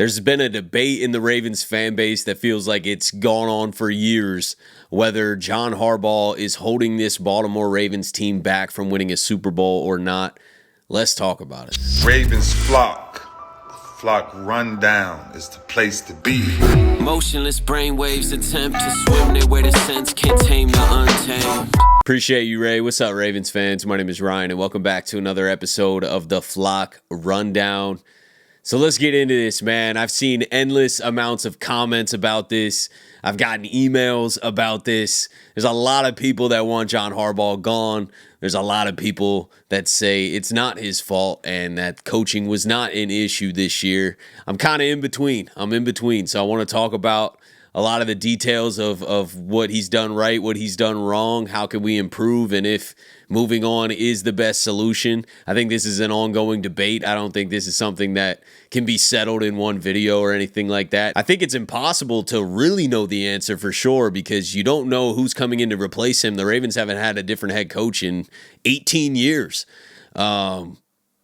There's been a debate in the Ravens fan base that feels like it's gone on for years whether John Harbaugh is holding this Baltimore Ravens team back from winning a Super Bowl or not. Let's talk about it. Ravens flock rundown is the place to be. Motionless brainwaves attempt to swim their way to sense, can't tame the untamed. Appreciate you, Ray. What's up, Ravens fans? My name is Ryan, and welcome back to another episode of the Flock Rundown. So let's get into this, man. I've seen endless amounts of comments about this. I've gotten emails about this. There's a lot of people that want John Harbaugh gone. There's a lot of people that say it's not his fault and that coaching was not an issue this year. I'm kind of in between. So I want to talk about a lot of the details of what he's done right, what he's done wrong, how can we improve, and if moving on is the best solution. I think this is an ongoing debate. I don't think this is something that can be settled in one video or anything like that. I think it's impossible to really know the answer for sure because you don't know who's coming in to replace him. The Ravens haven't had a different head coach in 18 years.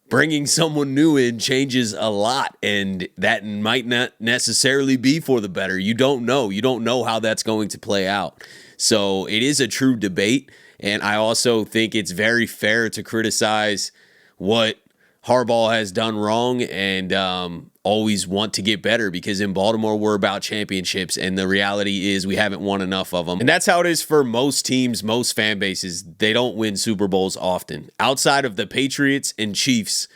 Bringing someone new in changes a lot, and that might not necessarily be for the better. You don't know. You don't know how that's going to play out. So it is a true debate, and I also think it's very fair to criticize what Harbaugh has done wrong and always want to get better because in Baltimore, we're about championships, and the reality is we haven't won enough of them. And that's how it is for most teams, most fan bases. They don't win Super Bowls often. Outside of the Patriots and Chiefs,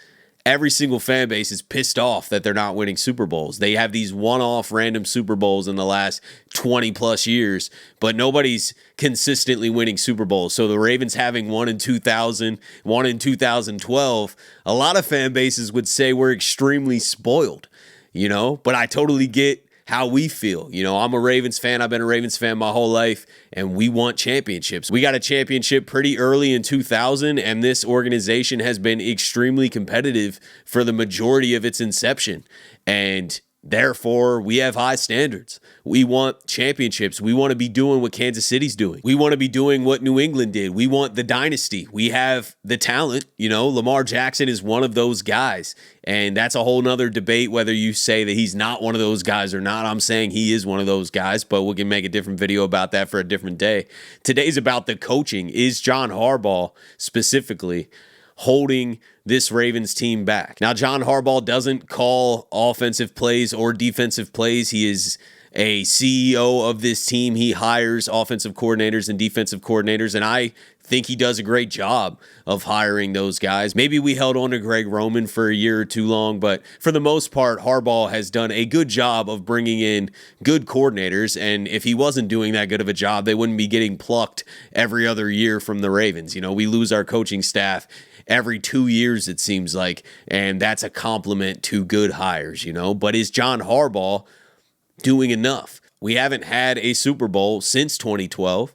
every single fan base is pissed off that they're not winning Super Bowls. They have these one-off random Super Bowls in the last 20 plus years, but nobody's consistently winning Super Bowls. So the Ravens having one in 2000, one in 2012, a lot of fan bases would say we're extremely spoiled, but I totally get how we feel. I'm a Ravens fan. I've been a Ravens fan my whole life, and we want championships. We got a championship pretty early in 2000, and this organization has been extremely competitive for the majority of its inception. And therefore, we have high standards. We want championships. We want to be doing what Kansas City's doing. We want to be doing what New England did. We want the dynasty. We have the talent. Lamar Jackson is one of those guys. And that's a whole nother debate whether you say that he's not one of those guys or not. I'm saying he is one of those guys, but we can make a different video about that for a different day. Today's about the coaching. Is John Harbaugh specifically holding this Ravens team back? Now, John Harbaugh doesn't call offensive plays or defensive plays. He is a CEO of this team. He hires offensive coordinators and defensive coordinators, and I think he does a great job of hiring those guys. Maybe we held on to Greg Roman for a year or too long, but for the most part, Harbaugh has done a good job of bringing in good coordinators, and if he wasn't doing that good of a job, they wouldn't be getting plucked every other year from the Ravens. We lose our coaching staff every 2 years, it seems like, and that's a compliment to good hires, But is John Harbaugh doing enough? We haven't had a Super Bowl since 2012,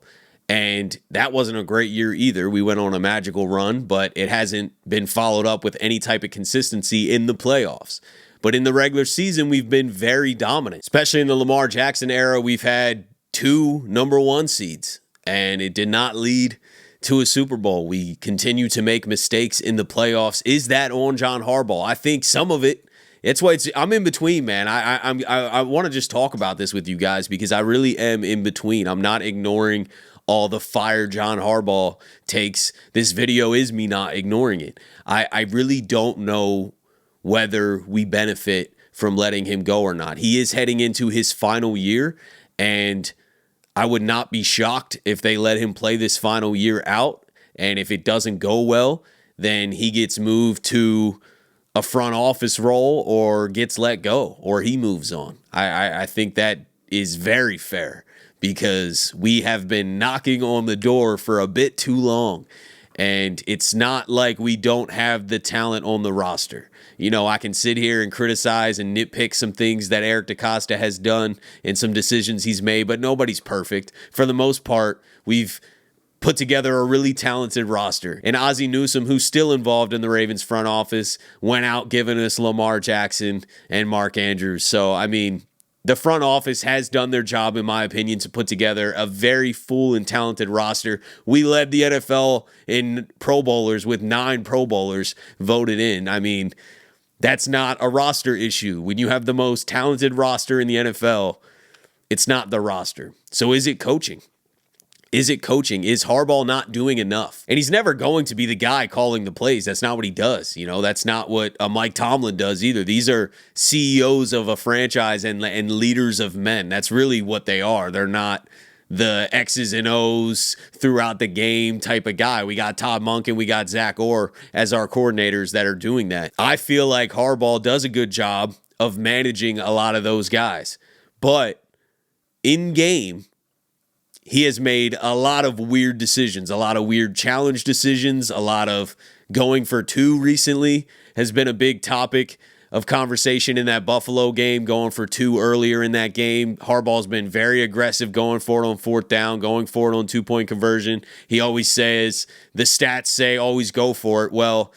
and that wasn't a great year either. We went on a magical run, but it hasn't been followed up with any type of consistency in the playoffs. But in the regular season, we've been very dominant, especially in the Lamar Jackson era. We've had 2 number 1 seeds, and it did not lead to a Super Bowl. We continue to make mistakes in the playoffs. Is that on John Harbaugh? I think some of it. It's why I'm in between, man. I want to just talk about this with you guys because I really am in between. I'm not ignoring all the fire John Harbaugh takes. This video is me not ignoring it. I really don't know whether we benefit from letting him go or not. He is heading into his final year, and I would not be shocked if they let him play this final year out. And if it doesn't go well, then he gets moved to a front office role or gets let go or he moves on. I think that is very fair because we have been knocking on the door for a bit too long. And it's not like we don't have the talent on the roster. I can sit here and criticize and nitpick some things that Eric DeCosta has done and some decisions he's made, but nobody's perfect. For the most part, we've put together a really talented roster. And Ozzie Newsome, who's still involved in the Ravens front office, went out giving us Lamar Jackson and Mark Andrews. So, the front office has done their job, in my opinion, to put together a very full and talented roster. We led the NFL in Pro Bowlers with 9 Pro Bowlers voted in. That's not a roster issue. When you have the most talented roster in the NFL, it's not the roster. So is it coaching? Is it coaching? Is Harbaugh not doing enough? And he's never going to be the guy calling the plays. That's not what he does. That's not what Mike Tomlin does either. These are CEOs of a franchise and leaders of men. That's really what they are. They're not the X's and O's throughout the game type of guy. We got Todd Monken, we got Zach Orr as our coordinators that are doing that. I feel like Harbaugh does a good job of managing a lot of those guys. But in game, he has made a lot of weird decisions, a lot of weird challenge decisions, a lot of going for two recently has been a big topic of conversation in that Buffalo game, going for two earlier in that game. Harbaugh's been very aggressive going for it on fourth down, going for it on two-point conversion. He always says, the stats say always go for it. Well,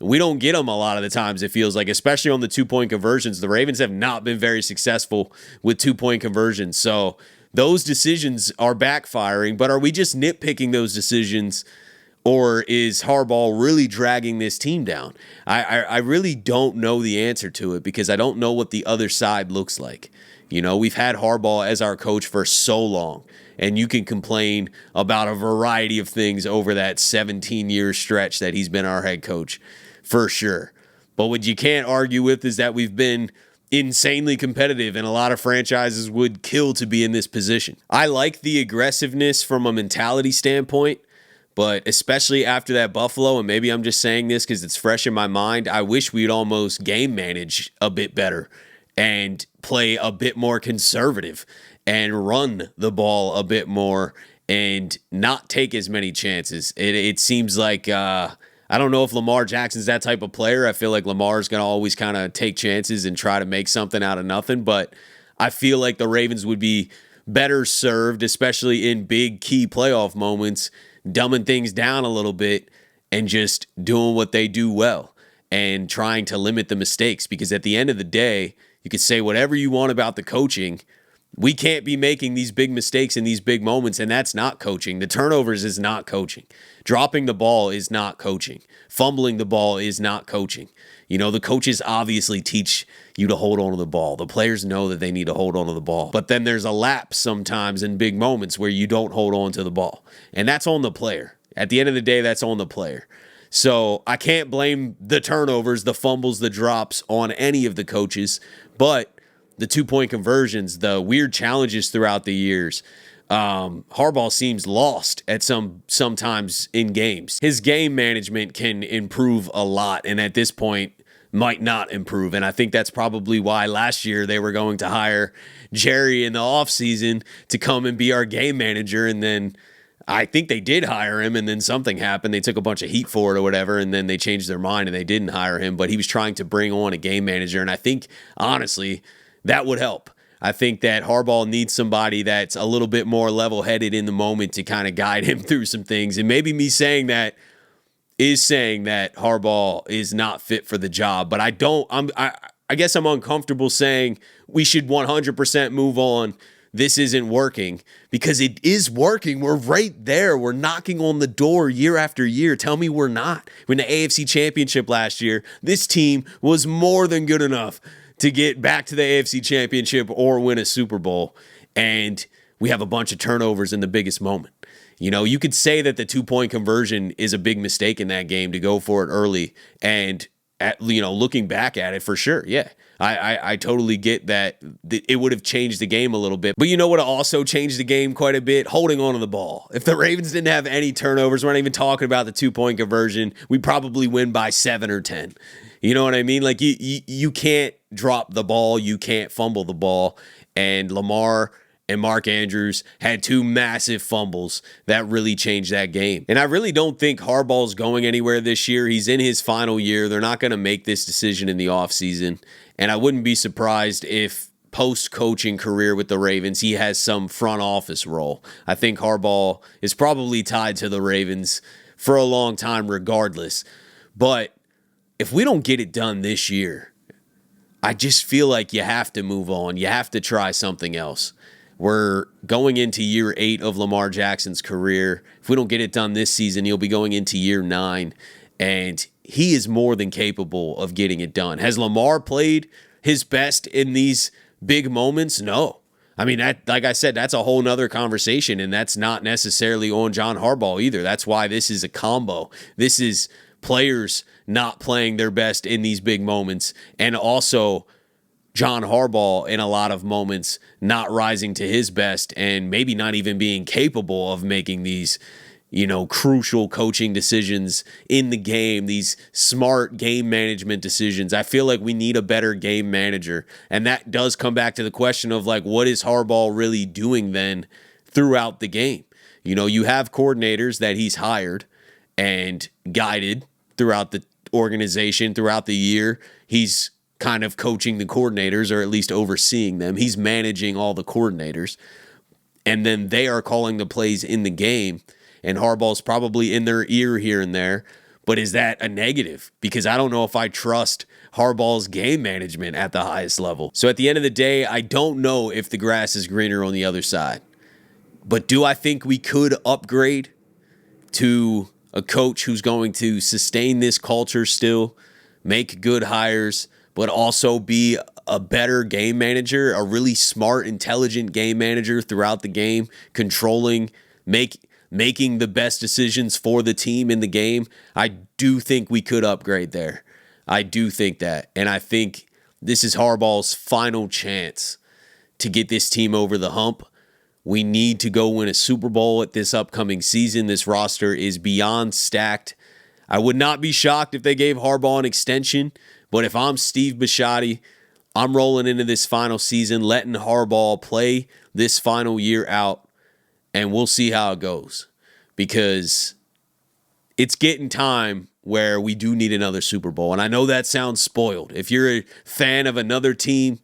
we don't get them a lot of the times, it feels like, especially on the two-point conversions. The Ravens have not been very successful with two-point conversions. So those decisions are backfiring, but are we just nitpicking those decisions, or is Harbaugh really dragging this team down? I really don't know the answer to it because I don't know what the other side looks like. We've had Harbaugh as our coach for so long, and you can complain about a variety of things over that 17-year stretch that he's been our head coach, for sure. But what you can't argue with is that we've been insanely competitive, and a lot of franchises would kill to be in this position. I like the aggressiveness from a mentality standpoint, but especially after that Buffalo, and maybe I'm just saying this because it's fresh in my mind, I wish we'd almost game manage a bit better and play a bit more conservative and run the ball a bit more and not take as many chances. It seems like I don't know if Lamar Jackson's that type of player. I feel like Lamar's going to always kind of take chances and try to make something out of nothing. But I feel like the Ravens would be better served, especially in big key playoff moments, dumbing things down a little bit and just doing what they do well and trying to limit the mistakes. Because at the end of the day, you could say whatever you want about the coaching. We can't be making these big mistakes in these big moments, and that's not coaching. The turnovers is not coaching. Dropping the ball is not coaching. Fumbling the ball is not coaching. The coaches obviously teach you to hold on to the ball. The players know that they need to hold on to the ball. But then there's a lapse sometimes in big moments where you don't hold on to the ball. And that's on the player. At the end of the day, that's on the player. So I can't blame the turnovers, the fumbles, the drops on any of the coaches, but the two-point conversions, the weird challenges throughout the years. Harbaugh seems lost at sometimes in games. His game management can improve a lot, and at this point might not improve. And I think that's probably why last year they were going to hire Jerry in the offseason to come and be our game manager, and then I think they did hire him, and then something happened. They took a bunch of heat for it or whatever, and then they changed their mind and they didn't hire him. But he was trying to bring on a game manager, and I think, honestly, that would help. I think that Harbaugh needs somebody that's a little bit more level-headed in the moment to kind of guide him through some things. And maybe me saying that is saying that Harbaugh is not fit for the job. But I guess I'm uncomfortable saying we should 100% move on. This isn't working, because it is working. We're right there. We're knocking on the door year after year. Tell me we're not. When the AFC Championship last year, this team was more than good enough to get back to the AFC Championship or win a Super Bowl. And we have a bunch of turnovers in the biggest moment. You could say that the two-point conversion is a big mistake in that game to go for it early. And, looking back at it, for sure, yeah. I totally get that it would have changed the game a little bit. But you know what also changed the game quite a bit? Holding on to the ball. If the Ravens didn't have any turnovers, we're not even talking about the two-point conversion, we'd probably win by 7 or 10. You know what I mean? Like, you can't drop the ball. You can't fumble the ball. And Lamar and Mark Andrews had 2 massive fumbles that really changed that game. And I really don't think Harbaugh's going anywhere this year. He's in his final year. They're not going to make this decision in the offseason. And I wouldn't be surprised if post-coaching career with the Ravens, he has some front office role. I think Harbaugh is probably tied to the Ravens for a long time regardless. But if we don't get it done this year, I just feel like you have to move on. You have to try something else. We're going into year 8 of Lamar Jackson's career. If we don't get it done this season, he'll be going into year 9. And he is more than capable of getting it done. Has Lamar played his best in these big moments? No. I mean, that, like I said, that's a whole nother conversation, and that's not necessarily on John Harbaugh either. That's why this is a combo. This is players not playing their best in these big moments, and also John Harbaugh in a lot of moments not rising to his best and maybe not even being capable of making these, crucial coaching decisions in the game, these smart game management decisions. I feel like we need a better game manager. And that does come back to the question of, like, what is Harbaugh really doing then throughout the game? You have coordinators that he's hired and guided throughout the organization, throughout the year. He's kind of coaching the coordinators, or at least overseeing them. He's managing all the coordinators. And then they are calling the plays in the game. And Harbaugh's probably in their ear here and there. But is that a negative? Because I don't know if I trust Harbaugh's game management at the highest level. So at the end of the day, I don't know if the grass is greener on the other side. But do I think we could upgrade to a coach who's going to sustain this culture still, make good hires, but also be a better game manager, a really smart, intelligent game manager throughout the game, controlling, making the best decisions for the team in the game? I do think we could upgrade there. I do think that. And I think this is Harbaugh's final chance to get this team over the hump. We need to go win a Super Bowl at this upcoming season. This roster is beyond stacked. I would not be shocked if they gave Harbaugh an extension, but if I'm Steve Bisciotti, I'm rolling into this final season, letting Harbaugh play this final year out, and we'll see how it goes, because it's getting time where we do need another Super Bowl. And I know that sounds spoiled. If you're a fan of another team,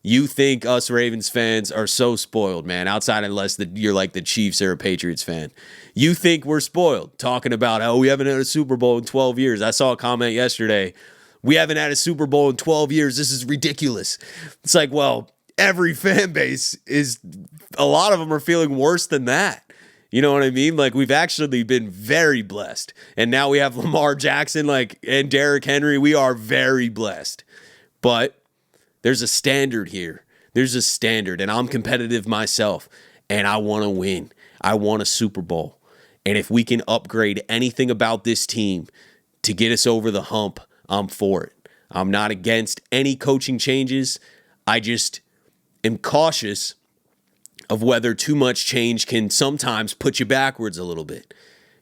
you think us Ravens fans are so spoiled, man, outside unless you're like the Chiefs or a Patriots fan. You think we're spoiled, talking about, oh, we haven't had a Super Bowl in 12 years. I saw a comment yesterday, we haven't had a Super Bowl in 12 years. This is ridiculous. It's like, well, every fan base is, a lot of them are feeling worse than that. You know what I mean? Like, we've actually been very blessed. And now we have Lamar Jackson, and Derrick Henry. We are very blessed. But there's a standard here. There's a standard. And I'm competitive myself. And I want to win. I want a Super Bowl. And if we can upgrade anything about this team to get us over the hump, I'm for it. I'm not against any coaching changes. I just am cautious of whether too much change can sometimes put you backwards a little bit.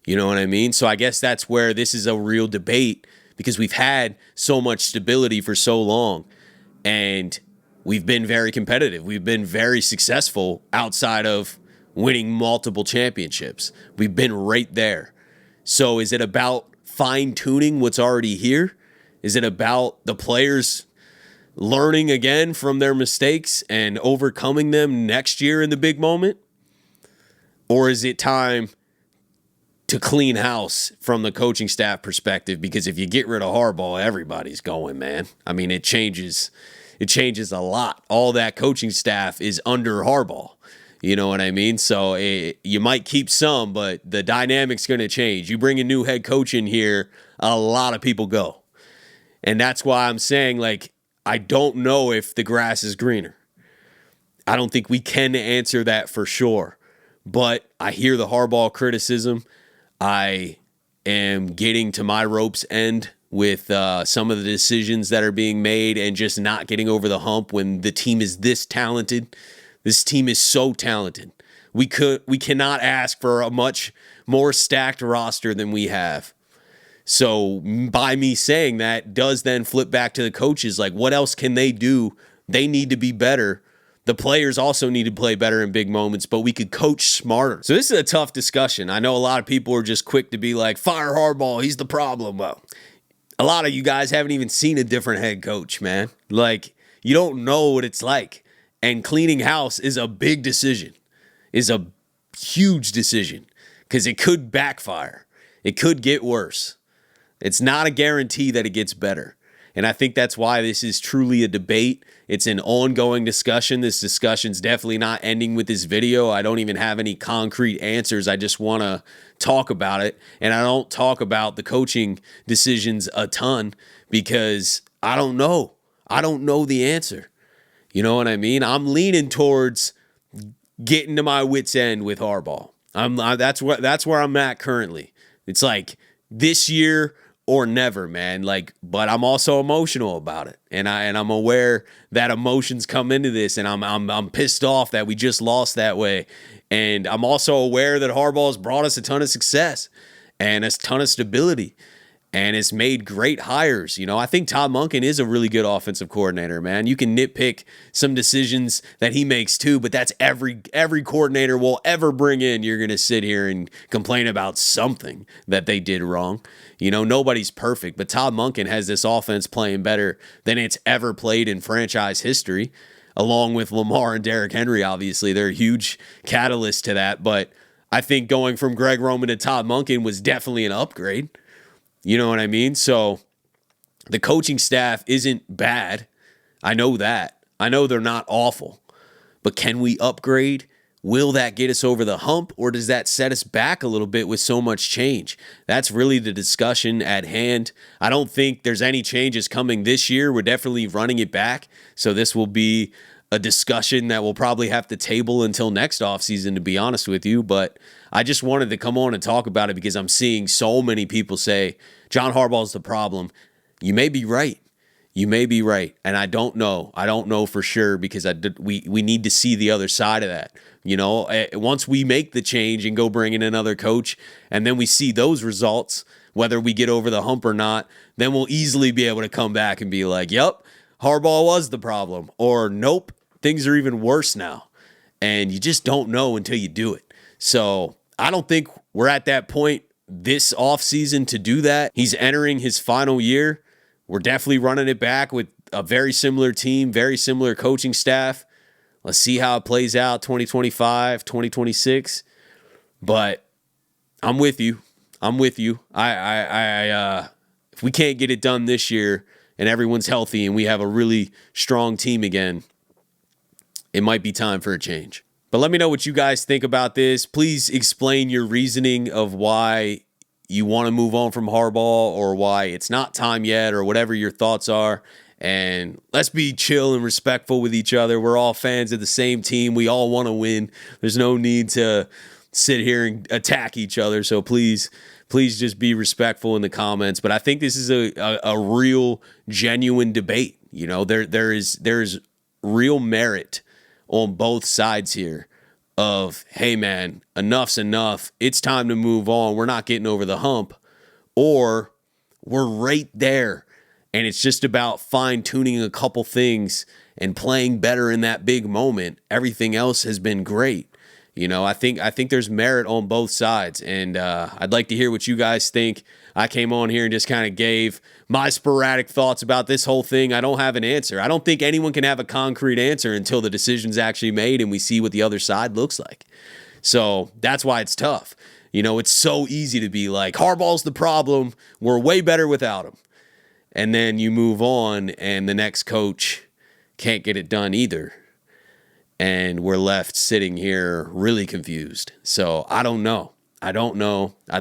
You know what I mean? So I guess that's where this is a real debate, because we've had so much stability for so long, and we've been very competitive. We've been very successful outside of winning multiple championships. We've been right there. So is it about fine-tuning what's already here? Is it about the players learning again from their mistakes and overcoming them next year in the big moment? Or is it time to clean house from the coaching staff perspective? Because if you get rid of Harbaugh, everybody's going, man. I mean, it changes a lot. All that coaching staff is under Harbaugh. You know what I mean? So you might keep some, but the dynamic's going to change. You bring a new head coach in here, a lot of people go. And that's why I'm saying, I don't know if the grass is greener. I don't think we can answer that for sure. But I hear the Harbaugh criticism. I am getting to my rope's end with some of the decisions that are being made and just not getting over the hump when the team is this talented. This team is so talented. We cannot ask for a much more stacked roster than we have. So by me saying that does then flip back to the coaches. What else can they do? They need to be better. The players also need to play better in big moments, but we could coach smarter. So this is a tough discussion. I know a lot of people are just quick to be like, fire Harbaugh, he's the problem. Well, a lot of you guys haven't even seen a different head coach, man. You don't know what it's like. And cleaning house is a big decision, is a huge decision, because it could backfire. It could get worse. It's not a guarantee that it gets better. And I think that's why this is truly a debate. It's an ongoing discussion. This discussion's definitely not ending with this video. I don't even have any concrete answers. I just want to talk about it. And I don't talk about the coaching decisions a ton because I don't know. I don't know the answer. You know what I mean? I'm leaning towards getting to my wit's end with Harbaugh. That's where I'm at currently. It's like this year or never, man. Like, but I'm also emotional about it, and I'm aware that emotions come into this, and I'm pissed off that we just lost that way, and I'm also aware that Harbaugh's brought us a ton of success and a ton of stability. And it's made great hires. You know, I think Todd Monken is a really good offensive coordinator, man. You can nitpick some decisions that he makes too, but that's every coordinator will ever bring in. You're going to sit here and complain about something that they did wrong. You know, nobody's perfect, but Todd Monken has this offense playing better than it's ever played in franchise history, along with Lamar and Derrick Henry, obviously. They're a huge catalyst to that, but I think going from Greg Roman to Todd Monken was definitely an upgrade. You know what I mean? So the coaching staff isn't bad. I know that. I know they're not awful. But can we upgrade? Will that get us over the hump, or does that set us back a little bit with so much change? That's really the discussion at hand. I don't think there's any changes coming this year. We're definitely running it back. So this will be a discussion that we'll probably have to table until next offseason, to be honest with you. But I just wanted to come on and talk about it because I'm seeing so many people say, John Harbaugh's the problem. You may be right. You may be right. And I don't know. I don't know for sure because we need to see the other side of that. You know, once we make the change and go bring in another coach and then we see those results, whether we get over the hump or not, then we'll easily be able to come back and be like, yep, Harbaugh was the problem. Or nope, things are even worse now. And you just don't know until you do it. So I don't think we're at that point this offseason to do that. He's entering his final year. We're definitely running it back with a very similar team, very similar coaching staff. Let's see how it plays out 2025, 2026. But I'm with you. I'm with you. If we can't get it done this year and everyone's healthy and we have a really strong team again, it might be time for a change. But let me know what you guys think about this. Please explain your reasoning of why you want to move on from Harbaugh or why it's not time yet or whatever your thoughts are. And let's be chill and respectful with each other. We're all fans of the same team. We all want to win. There's no need to sit here and attack each other. So please just be respectful in the comments. But I think this is a real, genuine debate. You know, there is real merit on both sides here of, hey man, enough's enough. It's time to move on. We're not getting over the hump. Or we're right there. And it's just about fine-tuning a couple things and playing better in that big moment. Everything else has been great. You know, I think there's merit on both sides. And I'd like to hear what you guys think. I came on here and just kind of gave my sporadic thoughts about this whole thing. I don't have an answer. I don't think anyone can have a concrete answer until the decision's actually made and we see what the other side looks like. So that's why it's tough. You know, it's so easy to be like, Harbaugh's the problem. We're way better without him. And then you move on and the next coach can't get it done either. And we're left sitting here really confused. So I don't know. I'd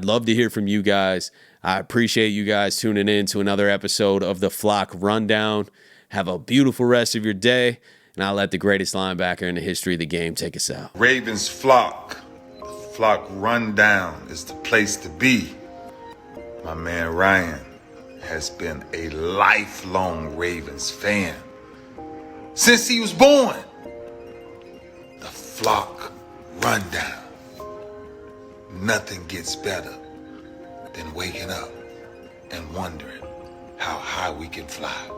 love to hear from you guys. I appreciate you guys tuning in to another episode of the Flock Rundown. Have a beautiful rest of your day. And I'll let the greatest linebacker in the history of the game take us out. Ravens Flock. The Flock Rundown is the place to be. My man Ryan has been a lifelong Ravens fan since he was born. The Flock Rundown. Nothing gets better than waking up and wondering how high we can fly.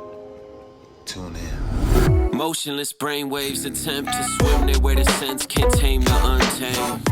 Tune in. Motionless brainwaves attempt to swim their way to sense, can't tame the untamed.